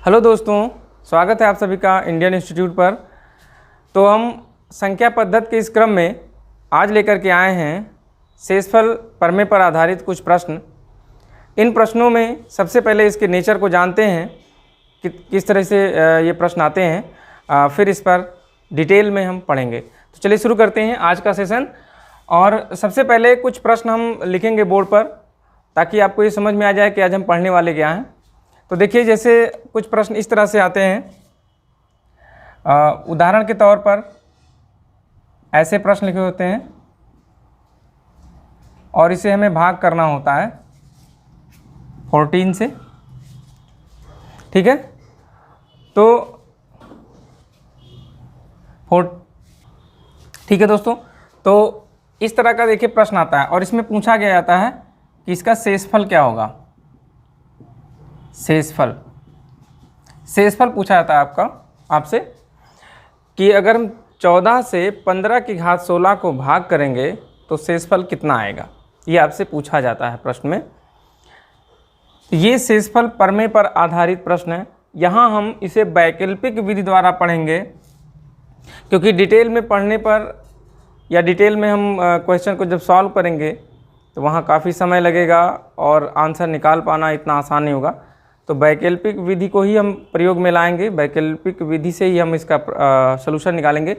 Hello दोस्तों, स्वागत है आप सभी का इंडियन इंस्टीट्यूट पर। तो हम संख्या पद्धति के इस क्रम में आज लेकर के आए हैं शेषफल प्रमेय पर आधारित कुछ प्रश्न। इन प्रश्नों में सबसे पहले इसके नेचर को जानते हैं कि किस तरह से ये प्रश्न आते हैं, फिर इस पर डिटेल में हम पढ़ेंगे। तो चलिए शुरू करते हैं आज का सेशन। और सबसे पहले कुछ प्रश्न हम लिखेंगे बोर्ड पर ताकि आपको ये समझ में आ जाए कि आज हम पढ़ने वाले क्या हैं। तो देखिए, जैसे कुछ प्रश्न इस तरह से आते हैं। उदाहरण के तौर पर ऐसे प्रश्न लिखे होते हैं और इसे हमें भाग करना होता है 14 से। ठीक है, तो ठीक है दोस्तों, तो इस तरह का देखिए प्रश्न आता है और इसमें पूछा गया जाता है कि इसका शेषफल क्या होगा। शेषफल पूछा जाता है आपसे कि अगर हम 14 से 15 की घात 16 को भाग करेंगे तो शेषफल कितना आएगा, ये आपसे पूछा जाता है प्रश्न में। ये शेषफल प्रमेय पर आधारित प्रश्न है। यहाँ हम इसे वैकल्पिक विधि द्वारा पढ़ेंगे क्योंकि डिटेल में पढ़ने पर या डिटेल में हम क्वेश्चन को जब सॉल्व करेंगे तो वहाँ काफ़ी समय लगेगा और आंसर निकाल पाना इतना आसान नहीं होगा। तो वैकल्पिक विधि को ही हम प्रयोग में लाएंगे। वैकल्पिक विधि से ही हम इसका सलूशन निकालेंगे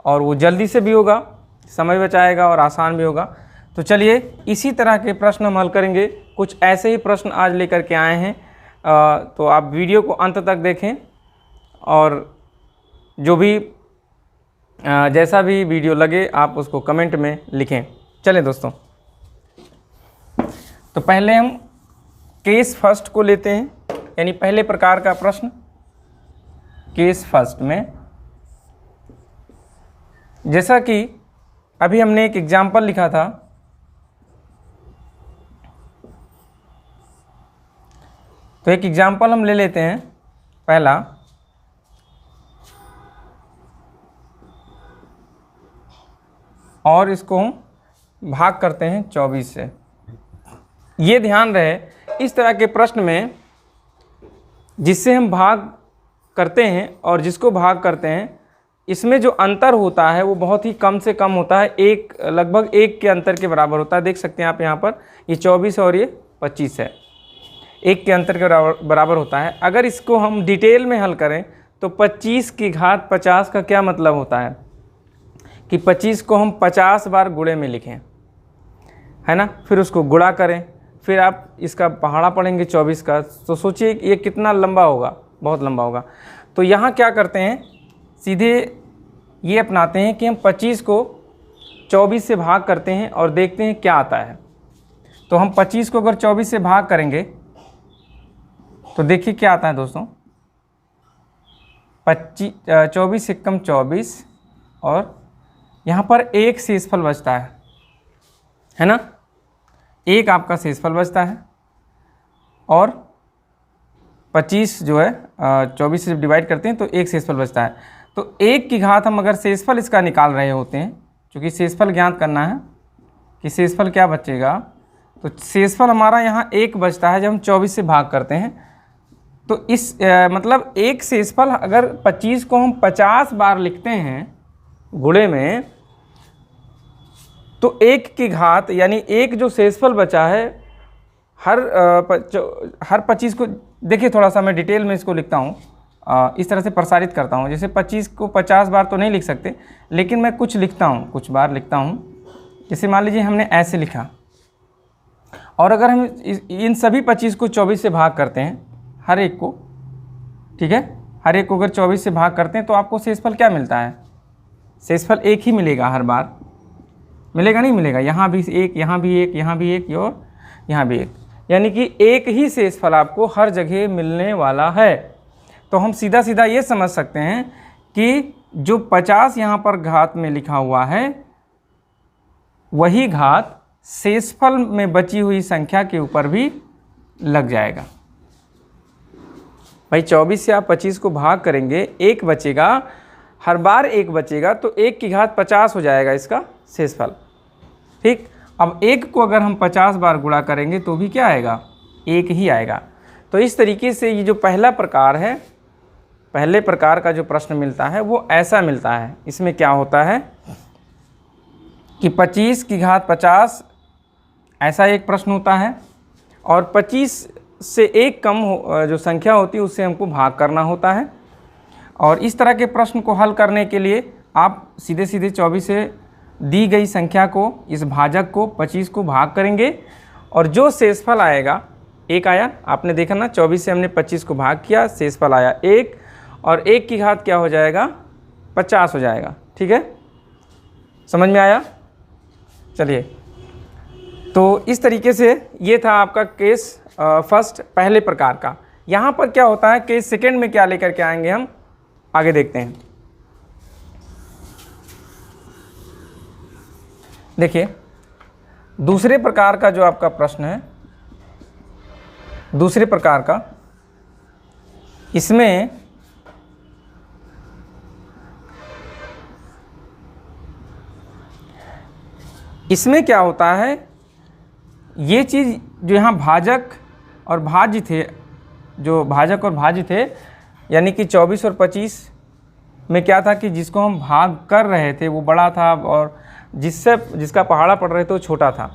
और वो जल्दी से भी होगा, समय बचाएगा और आसान भी होगा। तो चलिए इसी तरह के प्रश्न हम हल करेंगे। कुछ ऐसे ही प्रश्न आज लेकर के आए हैं। तो आप वीडियो को अंत तक देखें और जो भी जैसा भी वीडियो लगे आप उसको कमेंट में लिखें। चलें दोस्तों, तो पहले हम केस फर्स्ट को लेते हैं, यानी पहले प्रकार का प्रश्न केस फर्स्ट में। जैसा कि अभी हमने एक एग्जाम्पल लिखा था, तो एक एग्जाम्पल हम ले लेते हैं पहला। और इसको हम भाग करते हैं 24 से। ये ध्यान रहे, इस तरह के प्रश्न में जिससे हम भाग करते हैं और जिसको भाग करते हैं, इसमें जो अंतर होता है वो बहुत ही कम से कम होता है। लगभग 1 के अंतर के बराबर होता है। देख सकते हैं आप यहाँ पर, ये 24 और ये 25 है, 1 के अंतर के बराबर होता है। अगर इसको हम डिटेल में हल करें तो 25 की घात 50 का क्या मतलब होता है कि 25 को हम 50 बार गुणे में लिखें, है ना। फिर उसको गुणा करें, फिर आप इसका पहाड़ा पढ़ेंगे 24 का, तो सोचिए ये कितना लंबा होगा, बहुत लंबा होगा। तो यहाँ क्या करते हैं, सीधे ये अपनाते हैं कि हम 25 को 24 से भाग करते हैं और देखते हैं क्या आता है। तो हम 25 को अगर 24 से भाग करेंगे तो देखिए क्या आता है दोस्तों। 24 एकम 24 और यहाँ पर एक शेषफल बचता है ना। एक आपका शेषफल बचता है और 25 जो है 24 से जब डिवाइड करते हैं तो एक शेषफल बचता है। तो 1 की घात हम अगर शेषफल इसका निकाल रहे होते हैं, क्योंकि शेषफल ज्ञात करना है कि शेषफल क्या बचेगा, तो शेषफल हमारा यहाँ 1 बचता है जब हम 24 से भाग करते हैं। तो इस मतलब एक शेषफल अगर 25 को हम 50 बार लिखते हैं गुणे में, तो 1 की घात यानी एक जो शेषफल बचा है हर 25 को, देखिए थोड़ा सा मैं डिटेल में इसको लिखता हूँ, इस तरह से प्रसारित करता हूँ। जैसे 25 को 50 बार तो नहीं लिख सकते, लेकिन मैं कुछ लिखता हूँ, कुछ बार लिखता हूँ। जैसे मान लीजिए हमने ऐसे लिखा, और अगर हम इन सभी 25 को 24 से भाग करते हैं, हर एक को, ठीक है, हर एक को अगर 24 से भाग करते हैं तो आपको शेषफल क्या मिलता है, शेषफल 1 ही मिलेगा। हर बार मिलेगा, नहीं मिलेगा, यहाँ भी 1, यहाँ भी 1, यहाँ भी 1 और यहाँ भी 1, यानी कि एक ही शेषफल आपको हर जगह मिलने वाला है। तो हम सीधा सीधा ये समझ सकते हैं कि जो 50 यहाँ पर घात में लिखा हुआ है वही घात शेषफल में बची हुई संख्या के ऊपर भी लग जाएगा। भाई 24 से आप 25 को भाग करेंगे, 1 बचेगा, हर बार 1 बचेगा, तो 1 की घात 50 हो जाएगा इसका शेषफल। ठीक, अब 1 को अगर हम 50 बार गुणा करेंगे तो भी क्या आएगा, 1 ही आएगा। तो इस तरीके से ये जो पहला प्रकार है, पहले प्रकार का जो प्रश्न मिलता है वो ऐसा मिलता है। इसमें क्या होता है कि 25 की घात 50 ऐसा एक प्रश्न होता है, और 25 से एक कम जो संख्या होती है उससे हमको भाग करना होता है। और इस तरह के प्रश्न को हल करने के लिए आप सीधे सीधे 24 से दी गई संख्या को, इस भाजक को 25 को भाग करेंगे, और जो शेषफल आएगा, एक आया, आपने देखा ना, 24 से हमने 25 को भाग किया, शेषफल आया 1, और 1 की घात क्या हो जाएगा, 50 हो जाएगा। ठीक है, समझ में आया? चलिए, तो इस तरीके से ये था आपका केस फर्स्ट, पहले प्रकार का। यहाँ पर क्या होता है, केस सेकेंड में क्या लेकर के आएंगे हम, आगे देखते हैं। देखिए, दूसरे प्रकार का जो आपका प्रश्न है, दूसरे प्रकार का, इसमें क्या होता है, ये चीज़ जो यहाँ भाजक और भाज्य थे, जो भाजक और भाज्य थे, यानी कि 24 और 25 में क्या था कि जिसको हम भाग कर रहे थे वो बड़ा था, और जिसका पहाड़ा पड़ रहे थे वो छोटा था।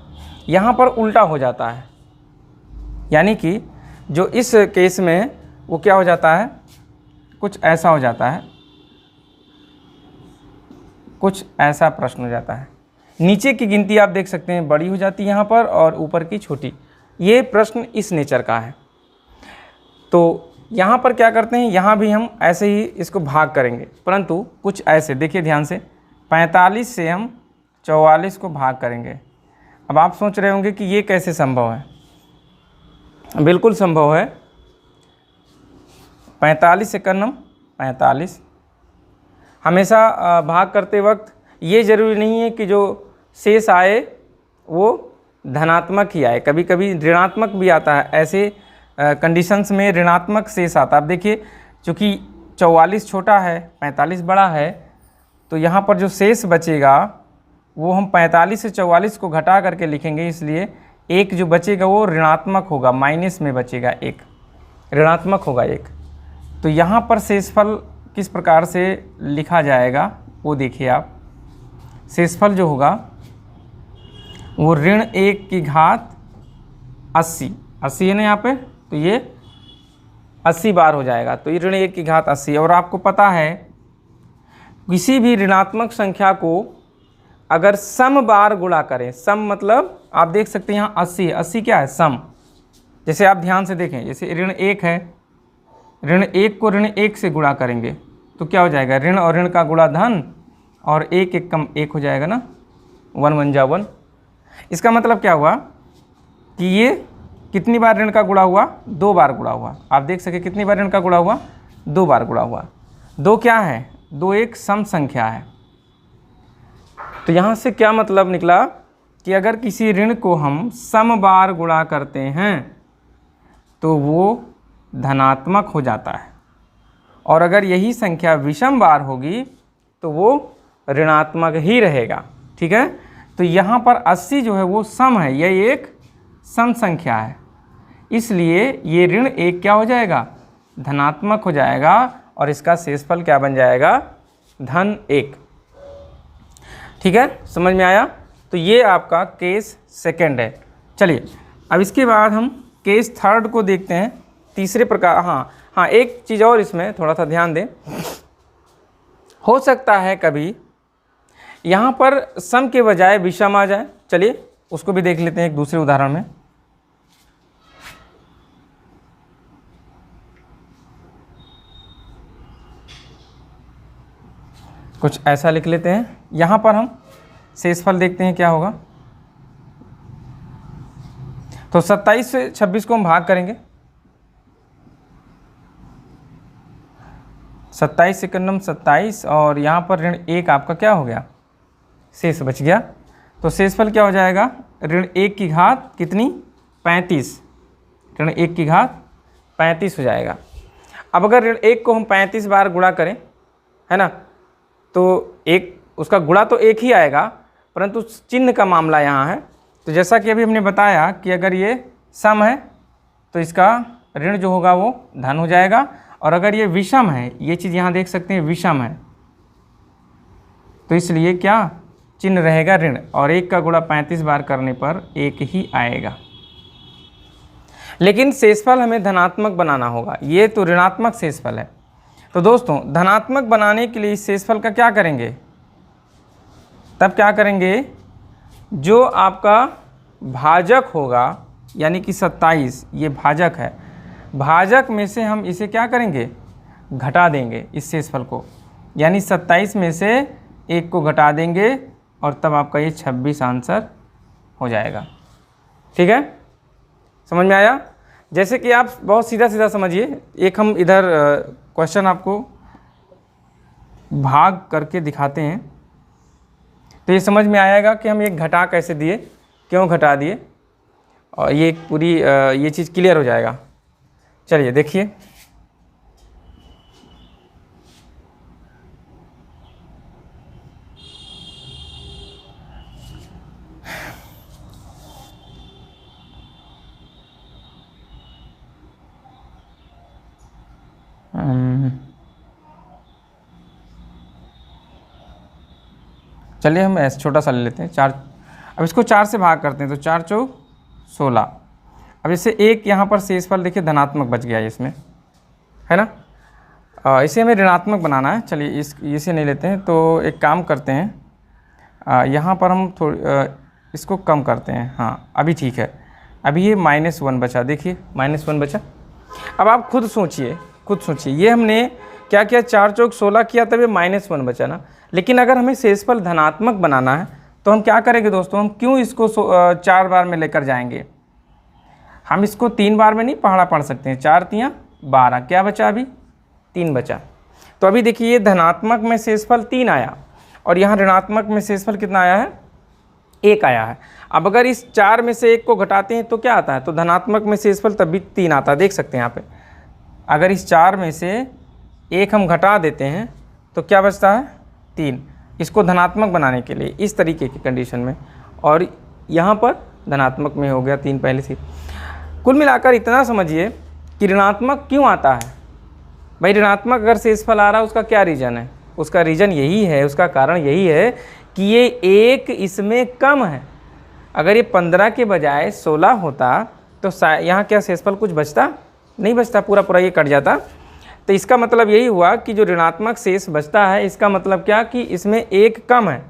यहाँ पर उल्टा हो जाता है, यानी कि जो इस केस में वो क्या हो जाता है, कुछ ऐसा हो जाता है, कुछ ऐसा प्रश्न हो जाता है। नीचे की गिनती आप देख सकते हैं बड़ी हो जाती है यहाँ पर, और ऊपर की छोटी। ये प्रश्न इस नेचर का है। तो यहाँ पर क्या करते हैं, यहाँ भी हम ऐसे ही इसको भाग करेंगे, परंतु कुछ ऐसे, देखिए ध्यान से, 45 से हम 44 को भाग करेंगे। अब आप सोच रहे होंगे कि ये कैसे संभव है। बिल्कुल संभव है। 45 से करना 45। हमेशा भाग करते वक्त ये ज़रूरी नहीं है कि जो शेष आए वो धनात्मक ही आए, कभी कभी ऋणात्मक भी आता है। ऐसे कंडीशंस में ऋणात्मक शेष आता है। अब देखिए, चूँकि 44 छोटा है, 45 बड़ा है, तो यहाँ पर जो शेष बचेगा वो हम 45 से 44 को घटा करके लिखेंगे, इसलिए एक जो बचेगा वो ऋणात्मक होगा, माइनस में बचेगा एक, ऋणात्मक होगा एक। तो यहाँ पर शेषफल किस प्रकार से लिखा जाएगा वो देखिए आप। शेषफल जो होगा वो ऋण 1 की घात 80, 80 है ना यहाँ पे, तो ये 80 बार हो जाएगा। तो ये ऋण 1 की घात 80। और आपको पता है किसी भी ऋणात्मक संख्या को अगर सम बार गुणा करें, सम मतलब आप देख सकते हैं यहाँ 80, 80 क्या है, सम। जैसे आप ध्यान से देखें, जैसे ऋण 1 है, ऋण 1 को ऋण 1 से गुणा करेंगे तो क्या हो जाएगा, ऋण और ऋण का गुणा धन, और 1 1 कम 1 हो जाएगा ना, 1 1 जा 1। इसका मतलब क्या हुआ कि ये कितनी बार ऋण का गुणा हुआ, 2 बार गुणा हुआ। आप देख सके कितनी बार ऋण का गुणा हुआ, 2 बार गुणा हुआ। 2 क्या है, 2 एक सम संख्या है। तो यहाँ से क्या मतलब निकला कि अगर किसी ऋण को हम सम बार गुणा करते हैं तो वो धनात्मक हो जाता है, और अगर यही संख्या विषम बार होगी तो वो ऋणात्मक ही रहेगा। ठीक है, तो यहाँ पर 80 जो है वो सम है, यह एक सम संख्या है, इसलिए ये ऋण 1 क्या हो जाएगा, धनात्मक हो जाएगा, और इसका शेषफल क्या बन जाएगा, धन 1। ठीक है, समझ में आया? तो ये आपका केस सेकंड है। चलिए, अब इसके बाद हम केस थर्ड को देखते हैं, तीसरे प्रकार। हाँ, एक चीज़ और इसमें थोड़ा सा ध्यान दें। हो सकता है कभी यहाँ पर सम के बजाय विषम आ जाए। चलिए उसको भी देख लेते हैं एक दूसरे उदाहरण में। कुछ ऐसा लिख लेते हैं। यहाँ पर हम शेषफल देखते हैं क्या होगा। तो 27 से 26 को हम भाग करेंगे। 27 सेकंडम 27, और यहाँ पर ऋण 1 आपका क्या हो गया, शेष बच गया। तो शेषफल क्या हो जाएगा, ऋण 1 की घात कितनी, 35। ऋण 1 की घात 35 हो जाएगा। अब अगर ऋण 1 को हम 35 बार गुणा करें, है ना, तो एक उसका गुणा तो 1 ही आएगा, परंतु चिन्ह का मामला यहाँ है। तो जैसा कि अभी हमने बताया कि अगर ये सम है तो इसका ऋण जो होगा वो धन हो जाएगा। और अगर ये विषम है, ये चीज़ यहाँ देख सकते हैं विषम है, तो इसलिए क्या चिन्ह रहेगा ऋण, और 1 का गुणा 35 बार करने पर 1 ही आएगा। लेकिन शेषफल हमें धनात्मक बनाना होगा, ये तो ऋणात्मक शेषफल है। तो दोस्तों धनात्मक बनाने के लिए इस शेषफल का क्या करेंगे, तब क्या करेंगे, जो आपका भाजक होगा यानी कि 27, ये भाजक है, भाजक में से हम इसे क्या करेंगे, घटा देंगे इस शेषफल को, यानी 27 में से 1 को घटा देंगे और तब आपका ये 26 आंसर हो जाएगा। ठीक है, समझ में आया। जैसे कि आप बहुत सीधा सीधा समझिए, एक हम इधर क्वेश्चन आपको भाग करके दिखाते हैं, तो ये समझ में आएगा कि हम एक घटा कैसे दिए, क्यों घटा दिए, और ये पूरी ये चीज़ क्लियर हो जाएगा। चलिए देखिए, चलिए हम ऐसे छोटा सा ले लेते हैं 4। अब इसको 4 से भाग करते हैं, तो 4 चौक 16। अब इससे एक यहाँ पर शेषफल देखिए धनात्मक बच गया इसमें, है ना। इसे हमें ऋणात्मक बनाना है। चलिए इसे नहीं लेते हैं, तो एक काम करते हैं, यहाँ पर हम इसको कम करते हैं। हाँ अभी ठीक है, अभी ये -1 बचा, देखिए -1 बचा। अब आप खुद सोचिए, ये हमने क्या किया, 4 चौक 16 किया, तब ये -1 बचा ना। लेकिन अगर हमें शेषफल धनात्मक बनाना है तो हम क्या करेंगे दोस्तों, हम क्यों इसको 4 बार में लेकर जाएंगे, हम इसको 3 बार में नहीं पढ़ सकते हैं। 4 तियाँ 12, क्या बचा, अभी 3 बचा। तो अभी देखिए ये धनात्मक में शेषफल 3 आया और यहाँ ऋणात्मक में शेषफल कितना आया है, 1 आया है। अब अगर इस 4 में से 1 को घटाते हैं तो क्या आता है, तो धनात्मक में शेषफल तब भी 3 आता है। देख सकते हैं यहाँ पे, अगर इस 4 में से 1 हम घटा देते हैं तो क्या बचता है, 3। इसको धनात्मक बनाने के लिए इस तरीके की कंडीशन में, और यहाँ पर धनात्मक में हो गया 3 पहले से। कुल मिलाकर इतना समझिए कि ऋणात्मक क्यों आता है भाई। ऋणात्मक अगर शेषफल आ रहा है उसका क्या रीज़न है, उसका रीज़न यही है, उसका कारण यही है कि ये 1 इसमें कम है। अगर ये 15 के बजाय 16 होता तो यहाँ क्या शेषफल कुछ बचता नहीं, बचता, पूरा ये कट जाता। तो इसका मतलब यही हुआ कि जो ऋणात्मक शेष बचता है, इसका मतलब क्या कि इसमें 1 कम है।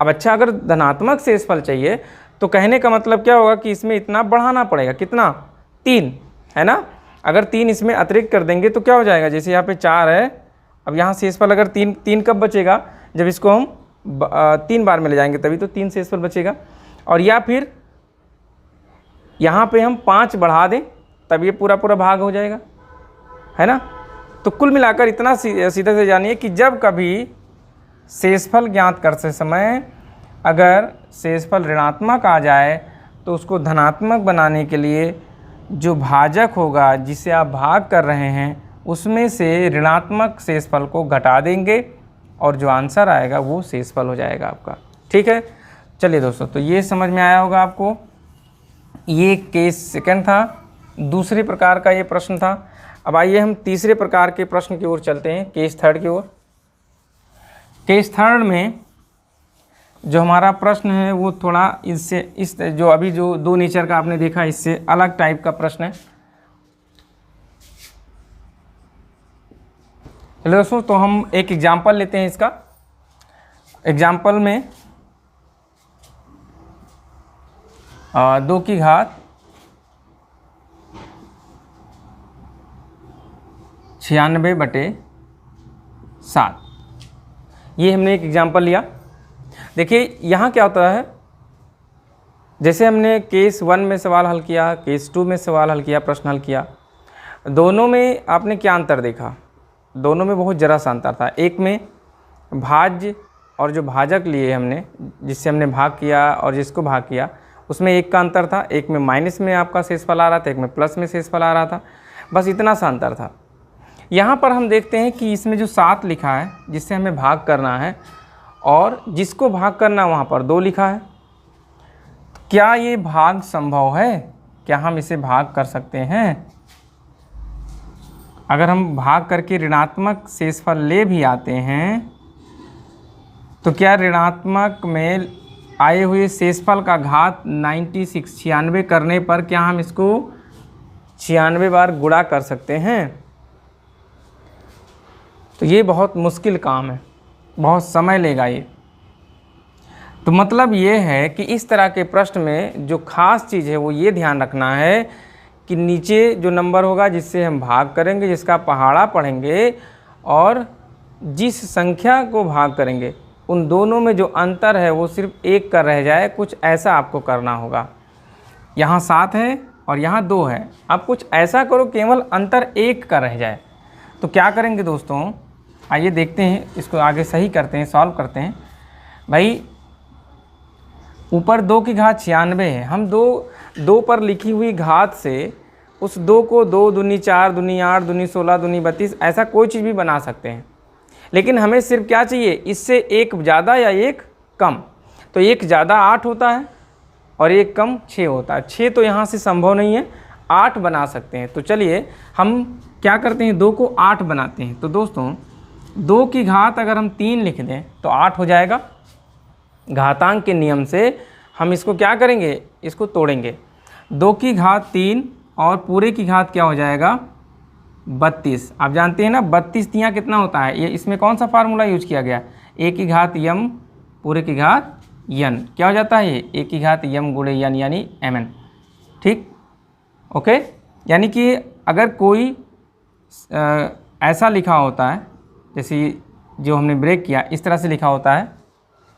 अब अच्छा, अगर धनात्मक शेषफल चाहिए तो कहने का मतलब क्या होगा कि इसमें इतना बढ़ाना पड़ेगा, कितना, 3, है ना। अगर 3 इसमें अतिरिक्त कर देंगे तो क्या हो जाएगा, जैसे यहाँ पे 4 है, अब यहाँ शेषफल अगर 3 कब बचेगा, जब इसको हम 3 बार में ले जाएंगे तभी तो 3 शेषफल बचेगा। और या फिर यहाँ पे हम 5 बढ़ा दें तब ये पूरा भाग हो जाएगा, है ना। तो कुल मिलाकर इतना सीधे से जानिए कि जब कभी शेषफल ज्ञात करते समय अगर शेषफल ऋणात्मक आ जाए तो उसको धनात्मक बनाने के लिए जो भाजक होगा, जिसे आप भाग कर रहे हैं, उसमें से ऋणात्मक शेषफल को घटा देंगे और जो आंसर आएगा वो शेषफल हो जाएगा आपका। ठीक है, चलिए दोस्तों, तो ये समझ में आया होगा आपको। ये केस सेकंड था, दूसरे प्रकार का ये प्रश्न था। अब आइए हम तीसरे प्रकार के प्रश्न की ओर चलते हैं, केस थर्ड की ओर। केस थर्ड में जो हमारा प्रश्न है वो थोड़ा इस जो अभी जो 2 नेचर का आपने देखा, इससे अलग टाइप का प्रश्न है। चलिए दोस्तों, तो हम एक एग्जाम्पल लेते हैं इसका। एग्जाम्पल में 2 की घात 96/7, ये हमने एक एग्जाम्पल लिया। देखिए यहाँ क्या होता है, जैसे हमने केस 1 में सवाल हल किया, केस 2 में सवाल हल किया, प्रश्न हल किया, दोनों में आपने क्या अंतर देखा, दोनों में बहुत ज़रा सा अंतर था। एक में भाज्य और जो भाजक लिए हमने, जिससे हमने भाग किया और जिसको भाग किया, उसमें 1 का अंतर था। एक में माइनस में आपका शेषफल आ रहा था, एक में प्लस में शेषफल आ रहा था, बस इतना सा अंतर था। यहाँ पर हम देखते हैं कि इसमें जो 7 लिखा है, जिससे हमें भाग करना है, और जिसको भाग करना वहाँ पर 2 लिखा है। क्या ये भाग संभव है, क्या हम इसे भाग कर सकते हैं? अगर हम भाग करके ऋणात्मक शेषफल ले भी आते हैं तो क्या ऋणात्मक में आए हुए शेषफल का घात 96 करने पर क्या हम इसको 96 बार गुणा कर सकते हैं? तो ये बहुत मुश्किल काम है, बहुत समय लेगा ये। तो मतलब ये है कि इस तरह के प्रश्न में जो खास चीज़ है वो ये ध्यान रखना है कि नीचे जो नंबर होगा जिससे हम भाग करेंगे, जिसका पहाड़ा पढ़ेंगे, और जिस संख्या को भाग करेंगे उन दोनों में जो अंतर है वो सिर्फ 1 का रह जाए, कुछ ऐसा आपको करना होगा। यहाँ 7 है और यहाँ 2 है, आप कुछ ऐसा करो केवल अंतर 1 का रह जाए। तो क्या करेंगे दोस्तों, आइए देखते हैं, इसको आगे सही करते हैं, सॉल्व करते हैं। भाई ऊपर 2 की घात 96 है, हम दो पर लिखी हुई घात से उस 2 को 2 दूनी 4 दूनी 8 दूनी 16 दूनी 32 ऐसा कोई चीज़ भी बना सकते हैं, लेकिन हमें सिर्फ क्या चाहिए, इससे 1 ज़्यादा या 1 कम। तो 1 ज़्यादा 8 होता है और 1 कम 6 होता है। 6 तो यहाँ से संभव नहीं है, 8 बना सकते हैं। तो चलिए हम क्या करते हैं, 2 को 8 बनाते हैं। तो दोस्तों 2 की घात अगर हम 3 लिख दें तो 8 हो जाएगा। घातांक के नियम से हम इसको क्या करेंगे, इसको तोड़ेंगे। 2 की घात 3 और पूरे की घात क्या हो जाएगा, 32। आप जानते हैं ना 32 तियाँ कितना होता है, ये इसमें कौन सा फार्मूला यूज किया गया, a की घात यम पूरे की घात यन, क्या हो जाता है ये a की घात यम गुणे यन यानी mn। ठीक, ओके। यानी कि अगर कोई ऐसा लिखा होता है, जैसे जो हमने ब्रेक किया इस तरह से लिखा होता है,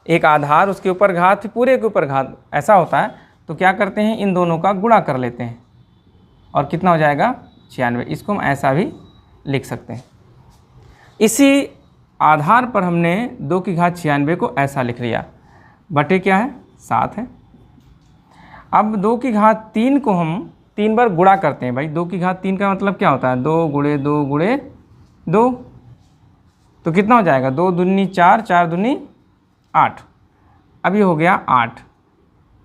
एक आधार उसके ऊपर घात फिर पूरे के ऊपर घात, ऐसा होता है, तो क्या करते हैं इन दोनों का गुणा कर लेते हैं और कितना हो जाएगा 96। इसको हम ऐसा भी लिख सकते हैं। इसी आधार पर हमने 2 की घात 96 को ऐसा लिख लिया, बटे क्या है 7 है। अब 2 की घात 3 को हम 3 बार गुणा करते हैं। भाई 2 की घात 3 का मतलब क्या होता है, 2 गुणे 2 गुणे 2, तो कितना हो जाएगा 2 दूनी 4 4 दूनी 8। अब ये हो गया 8,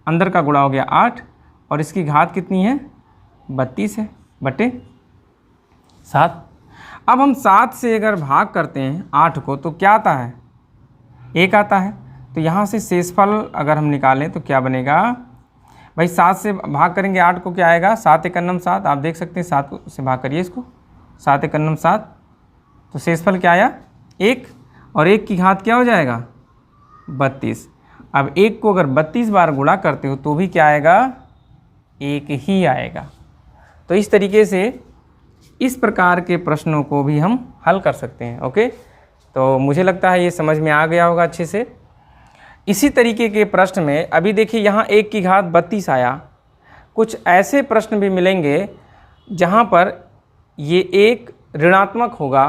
अंदर का गुणा हो गया 8 और इसकी घात कितनी है 32 है, बटे 7। अब हम 7 से अगर भाग करते हैं 8 को तो क्या आता है, 1 आता है। तो यहाँ से शेषफल अगर हम निकालें तो क्या बनेगा, भाई 7 से भाग करेंगे 8 को, क्या आएगा 7 एकन्नम 7। आप देख सकते हैं 7 से भाग करिए इसको, 7 एकन्नम 7, तो शेषफल क्या आया 1, और 1 की घात क्या हो जाएगा 32। अब 1 को अगर 32 बार गुणा करते हो तो भी क्या आएगा 1 ही आएगा। तो इस तरीके से इस प्रकार के प्रश्नों को भी हम हल कर सकते हैं। ओके, तो मुझे लगता है ये समझ में आ गया होगा अच्छे से। इसी तरीके के प्रश्न में अभी देखिए यहाँ 1 की घात 32 आया। कुछ ऐसे प्रश्न भी मिलेंगे जहाँ पर ये 1 ऋणात्मक होगा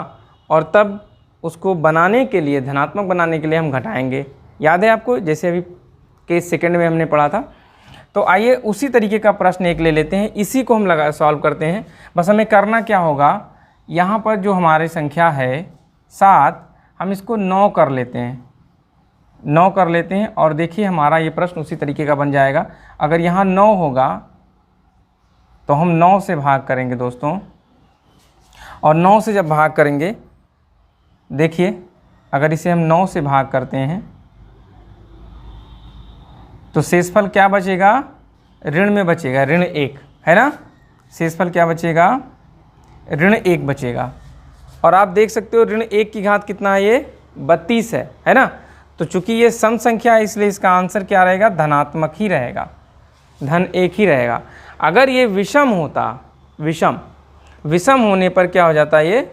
और तब उसको बनाने के लिए, धनात्मक बनाने के लिए हम घटाएंगे। याद है आपको, जैसे अभी केस सेकंड में हमने पढ़ा था। तो आइए उसी तरीके का प्रश्न एक ले लेते हैं, इसी को हम सॉल्व करते हैं। बस हमें करना क्या होगा, यहाँ पर जो हमारी संख्या है 7, हम इसको 9 कर लेते हैं, 9 कर लेते हैं और देखिए हमारा ये प्रश्न उसी तरीके का बन जाएगा। अगर यहाँ 9 होगा तो हम 9 से भाग करेंगे दोस्तों, और 9 से जब भाग करेंगे, देखिए अगर इसे हम 9 से भाग करते हैं तो शेषफल क्या बचेगा, ऋण में बचेगा, ऋण 1 है ना। शेषफल क्या बचेगा, ऋण 1 बचेगा। और आप देख सकते हो ऋण 1 की घात कितना है, ये 32 है ना। तो चूंकि ये सम संख्या है इसलिए इसका आंसर क्या रहेगा, धनात्मक ही रहेगा, धन 1 ही रहेगा। अगर ये विषम होता, विषम होने पर क्या हो जाता, ये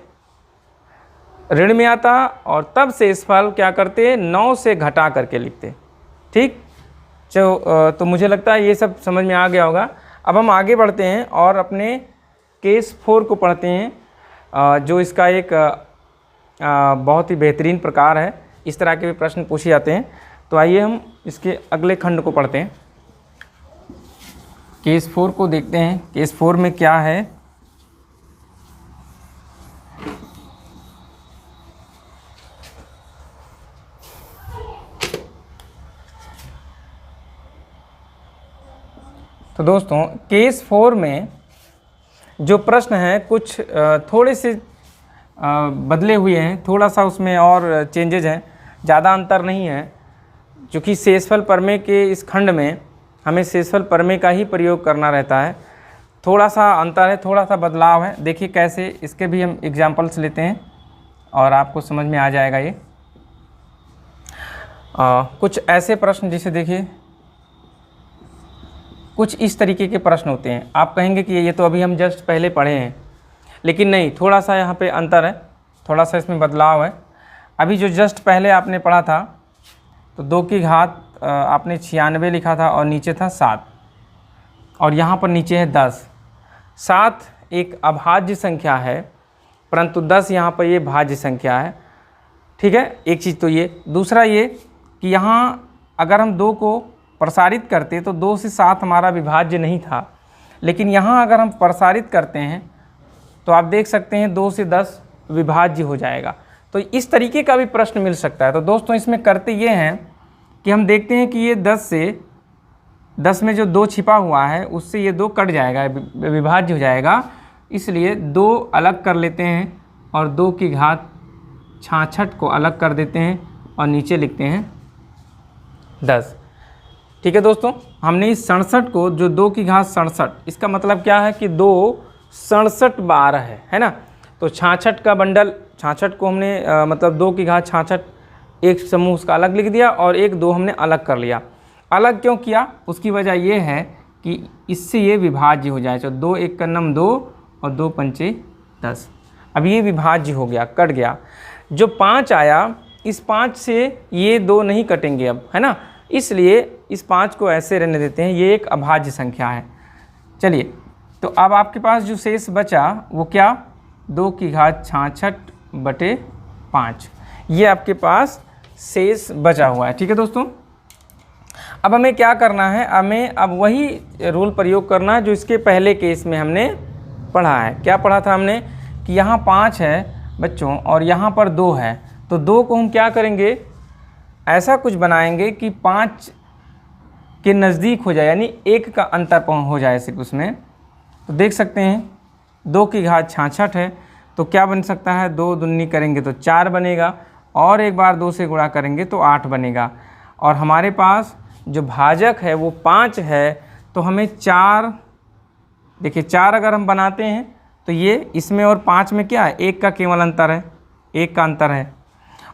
ऋण में आता और तब शेषफल क्या करते, 9 से घटा करके लिखते। ठीक, तो मुझे लगता है ये सब समझ में आ गया होगा। अब हम आगे बढ़ते हैं और अपने केस 4 को पढ़ते हैं, जो इसका एक बहुत ही बेहतरीन प्रकार है। इस तरह के भी प्रश्न पूछे जाते हैं। तो आइए हम इसके अगले खंड को पढ़ते हैं, केस 4 को देखते हैं। केस 4 में क्या है, तो दोस्तों केस 4 में जो प्रश्न हैं कुछ थोड़े से बदले हुए हैं, थोड़ा सा उसमें और चेंजेज हैं, ज़्यादा अंतर नहीं है। चूँकि शेषफल प्रमेय के इस खंड में हमें शेषफल प्रमेय का ही प्रयोग करना रहता है, थोड़ा सा अंतर है, थोड़ा सा बदलाव है। देखिए कैसे, इसके भी हम एग्जाम्पल्स लेते हैं और आपको समझ में आ जाएगा ये। कुछ ऐसे प्रश्न जैसे देखिए, कुछ इस तरीके के प्रश्न होते हैं। आप कहेंगे कि ये तो अभी हम जस्ट पहले पढ़े हैं, लेकिन नहीं, थोड़ा सा यहाँ पे अंतर है, थोड़ा सा इसमें बदलाव है। अभी जो जस्ट पहले आपने पढ़ा था तो 2 की घात आपने 96 लिखा था और नीचे था 7, और यहाँ पर नीचे है 10। 7 एक अभाज्य संख्या है, परंतु 10 यहाँ पर ये भाज्य संख्या है। ठीक है, एक चीज़ तो ये। दूसरा ये कि यहाँ अगर हम 2 को प्रसारित करते तो 2 से 7 हमारा विभाज्य नहीं था, लेकिन यहाँ अगर हम प्रसारित करते हैं तो आप देख सकते हैं 2 से 10 विभाज्य हो जाएगा। तो इस तरीके का भी प्रश्न मिल सकता है। तो दोस्तों इसमें करते ये हैं कि हम देखते हैं कि ये 10 में जो 2 छिपा हुआ है उससे ये 2 कट जाएगा, विभाज्य हो जाएगा। इसलिए 2 अलग कर लेते हैं और 2 की घात 66 को अलग कर देते हैं और नीचे लिखते हैं 10। ठीक है दोस्तों, हमने इस 67 को, जो 2 की घात 67, इसका मतलब क्या है कि 2 67 बार है ना। तो 66 का बंडल, 66 को हमने मतलब 2 की घात 66 एक समूह उसका अलग लिख दिया और एक 2 हमने अलग कर लिया। अलग क्यों किया, उसकी वजह ये है कि इससे ये विभाज्य हो जाए। तो 2 एक का नम 2 और 2 पंचे 10। अब ये विभाज्य हो गया, कट गया। जो 5 आया, इस 5 से ये 2 नहीं कटेंगे अब, है ना, इसलिए इस 5 को ऐसे रहने देते हैं। ये एक अभाज्य संख्या है। चलिए, तो अब आपके पास जो शेष बचा वो क्या, 2 की घात 66/5, ये आपके पास शेष बचा हुआ है। ठीक है दोस्तों, अब हमें क्या करना है, हमें अब वही रूल प्रयोग करना है जो इसके पहले केस में हमने पढ़ा है। क्या पढ़ा था हमने कि यहाँ 5 है बच्चों और यहाँ पर 2 है, तो 2 को हम क्या करेंगे, ऐसा कुछ बनाएंगे कि 5 के नज़दीक हो जाए, यानी 1 का अंतर हो जाए सिर्फ उसमें। तो देख सकते हैं 2 की घात 66 है, तो क्या बन सकता है, 2 दूनी करेंगे तो 4 बनेगा, और एक बार 2 से गुणा करेंगे तो 8 बनेगा। और हमारे पास जो भाजक है वो 5 है, तो हमें 4, देखिए 4 अगर हम बनाते हैं तो ये इसमें और 5 में क्या है, 1 का केवल अंतर है, 1 का अंतर है।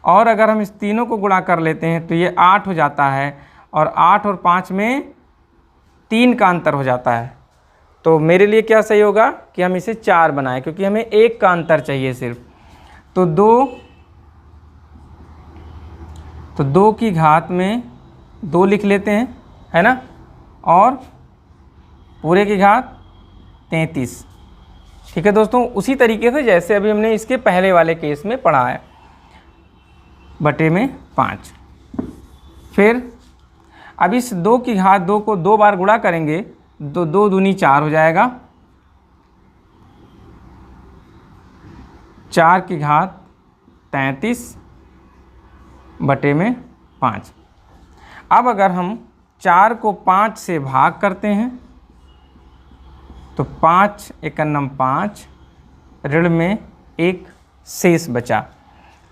और अगर हम इस तीनों को गुणा कर लेते हैं तो ये 8 हो जाता है, और 8 और 5 में 3 का अंतर हो जाता है। तो मेरे लिए क्या सही होगा कि हम इसे 4 बनाएं, क्योंकि हमें 1 का अंतर चाहिए सिर्फ। तो 2 की घात में 2 लिख लेते हैं, है ना, और पूरे की घात 33। ठीक है दोस्तों, उसी तरीके से जैसे अभी हमने इसके पहले वाले केस में पढ़ा है, बटे में 5। फिर अब इस 2 की घात 2 को 2 बार गुणा करेंगे तो 2 दूनी 4 हो जाएगा, 4 की घात 33 बटे में 5। अब अगर हम 4 को 5 से भाग करते हैं तो 5 एकन्नम 5, ऋण में 1 शेष बचा।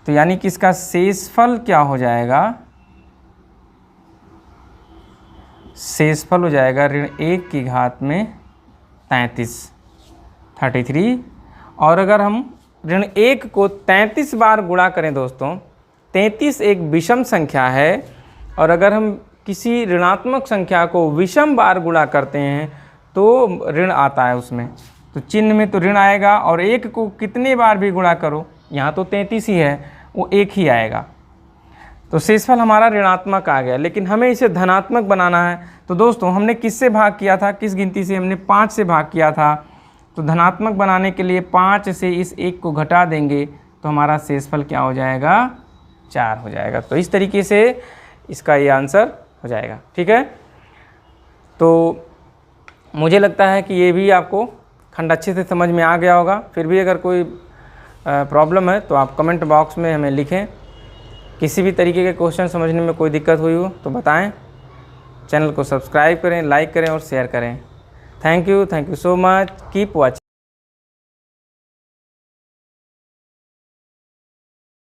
तो यानी कि इसका शेषफल क्या हो जाएगा, शेषफल हो जाएगा ऋण 1 की घात में 33। और अगर हम ऋण 1 को 33 बार गुणा करें दोस्तों, 33 एक विषम संख्या है, और अगर हम किसी ऋणात्मक संख्या को विषम बार गुणा करते हैं तो ऋण आता है उसमें, तो चिन्ह में तो ऋण आएगा। और 1 को कितने बार भी गुणा करो, यहाँ तो 33 ही है, वो 1 ही आएगा। तो शेषफल हमारा ऋणात्मक आ गया, लेकिन हमें इसे धनात्मक बनाना है। तो दोस्तों हमने किससे भाग किया था, किस गिनती से, हमने 5 से भाग किया था। तो धनात्मक बनाने के लिए 5 से इस 1 को घटा देंगे तो हमारा शेषफल क्या हो जाएगा, 4 हो जाएगा। तो इस तरीके से इसका ये आंसर हो जाएगा। ठीक है, तो मुझे लगता है कि ये भी आपको खंड अच्छे से समझ में आ गया होगा। फिर भी अगर कोई प्रॉब्लम है तो आप कमेंट बॉक्स में हमें लिखें। किसी भी तरीके के क्वेश्चन समझने में कोई दिक्कत हुई हो तो बताएं। चैनल को सब्सक्राइब करें, लाइक करें और शेयर करें। Thank you so much, keep watching.